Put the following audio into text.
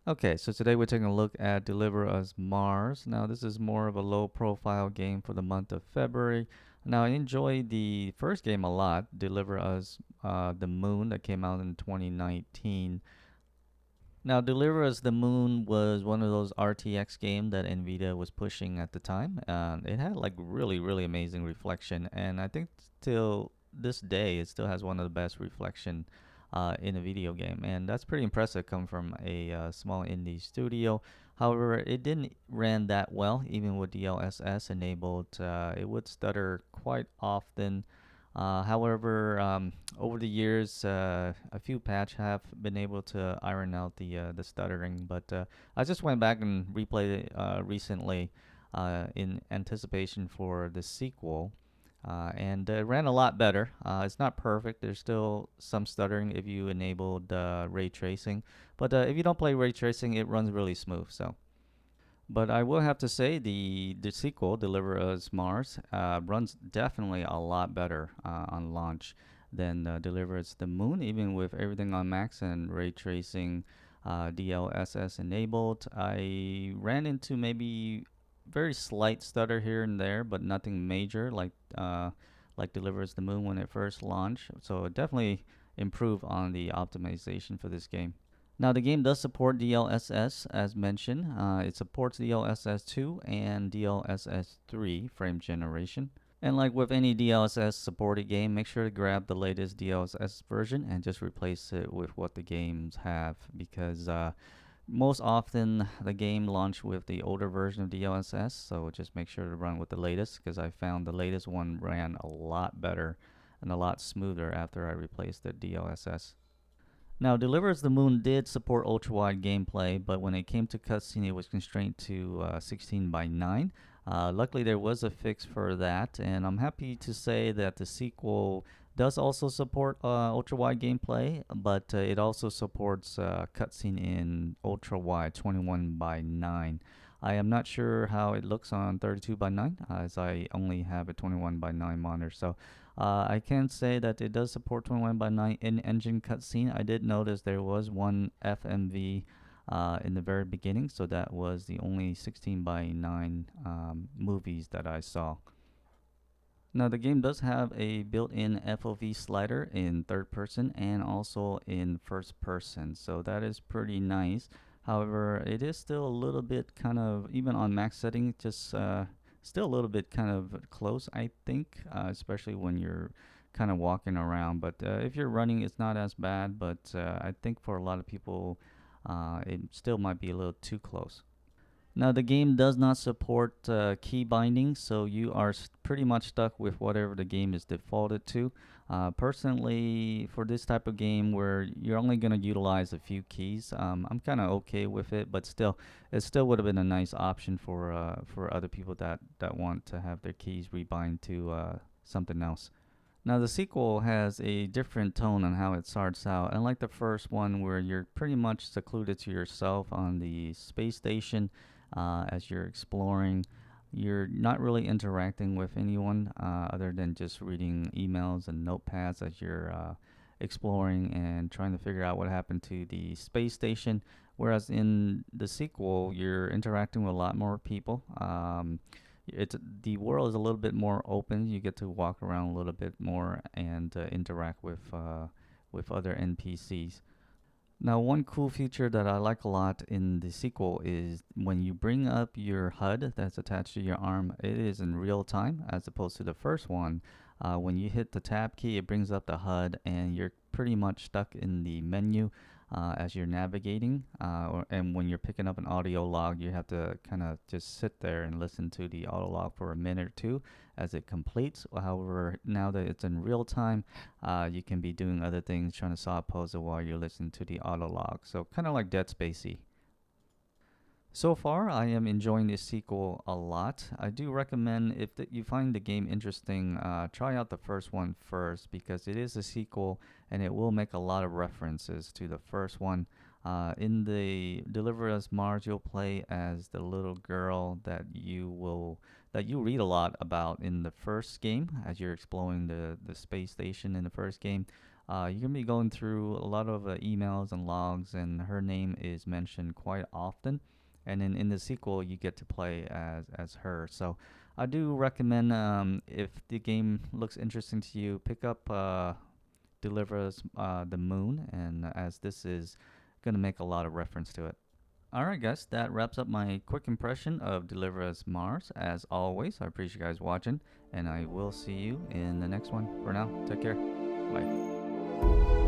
Okay, so today we're taking a look at Deliver Us Mars. Now, this is more of a low profile game for the month of February. Now, I enjoyed the first game a lot, Deliver Us the Moon, that came out in 2019. Now, Deliver Us the Moon was one of those RTX games that Nvidia was pushing at the time. It had like really, really amazing reflection, and I think till this day, it still has one of the best reflection in a video game, and that's pretty impressive. Come from a small indie studio. However, it didn't ran that well, even with DLSS enabled. It would stutter quite often. However, over the years, a few patch have been able to iron out the stuttering. But I just went back and replayed it recently in anticipation for the sequel, and it ran a lot better. It's not perfect. There's still some stuttering if you enabled ray tracing, but if you don't play ray tracing, it runs really smooth. So. But I will have to say the sequel, Deliver Us Mars, runs definitely a lot better on launch than Deliver Us the Moon, even with everything on max and ray tracing, DLSS enabled. I ran into maybe very slight stutter here and there, but nothing major like Deliver Us the Moon when it first launched. So it definitely improve on the optimization for this game. Now, the game does support DLSS as mentioned. It supports DLSS 2 and DLSS 3 frame generation. And like with any DLSS supported game, make sure to grab the latest DLSS version and just replace it with what the games have, because most often the game launched with the older version of DLSS, so just make sure to run with the latest, because I found the latest one ran a lot better and a lot smoother after I replaced the DLSS. Now, Deliver Us the Moon did support ultra-wide gameplay, but when it came to cutscene, it was constrained to 16 by 9. Luckily, there was a fix for that, and I'm happy to say that the sequel does also support ultra-wide gameplay, but it also supports cutscene in ultra-wide 21 by 9. I am not sure how it looks on 32 by 9, as I only have a 21 by 9 monitor, so I can say that it does support 21 by 9 in-engine cutscene. I did notice there was one FMV in the very beginning, so that was the only 16 by 9 movies that I saw. Now, the game does have a built-in FOV slider in third person and also in first person, so that is pretty nice. However, it is still a little bit kind of, even on max setting, just still a little bit kind of close, I think, especially when you're kind of walking around. But if you're running, it's not as bad, but I think for a lot of people, it still might be a little too close. Now, the game does not support key binding, so you are pretty much stuck with whatever the game is defaulted to. Personally, for this type of game where you're only going to utilize a few keys, I'm kind of okay with it, but still, it still would have been a nice option for other people that want to have their keys rebind to something else. Now, the sequel has a different tone on how it starts out. Unlike the first one, where you're pretty much secluded to yourself on the space station as you're exploring, you're not really interacting with anyone other than just reading emails and notepads as you're exploring and trying to figure out what happened to the space station. Whereas in the sequel, you're interacting with a lot more people. It's the world is a little bit more open. You get to walk around a little bit more and interact with other NPCs. Now, one cool feature that I like a lot in the sequel is when you bring up your HUD that's attached to your arm, it is in real time as opposed to the first one. When you hit the tab key, it brings up the HUD and you're pretty much stuck in the menu as you're navigating. And when you're picking up an audio log, you have to kind of just sit there and listen to the audio log for a minute or two as it completes. However, now that it's in real time, you can be doing other things, trying to solve puzzle while you're listening to the auto log. So kind of like Dead Spacey. So far, I am enjoying this sequel a lot. I do recommend if you find the game interesting, try out the first one first because it is a sequel and it will make a lot of references to the first one. In the Deliver Us Mars, you'll play as the little girl that you read a lot about in the first game as you're exploring the space station in the first game. You're gonna be going through a lot of emails and logs, and her name is mentioned quite often. And then in the sequel, you get to play as her. So I do recommend, if the game looks interesting to you, pick up Deliver Us the Moon, and as this is gonna make a lot of reference to it. Alright, guys, that wraps up my quick impression of Deliver Us Mars. As always, I appreciate you guys watching, and I will see you in the next one. For now, take care. Bye.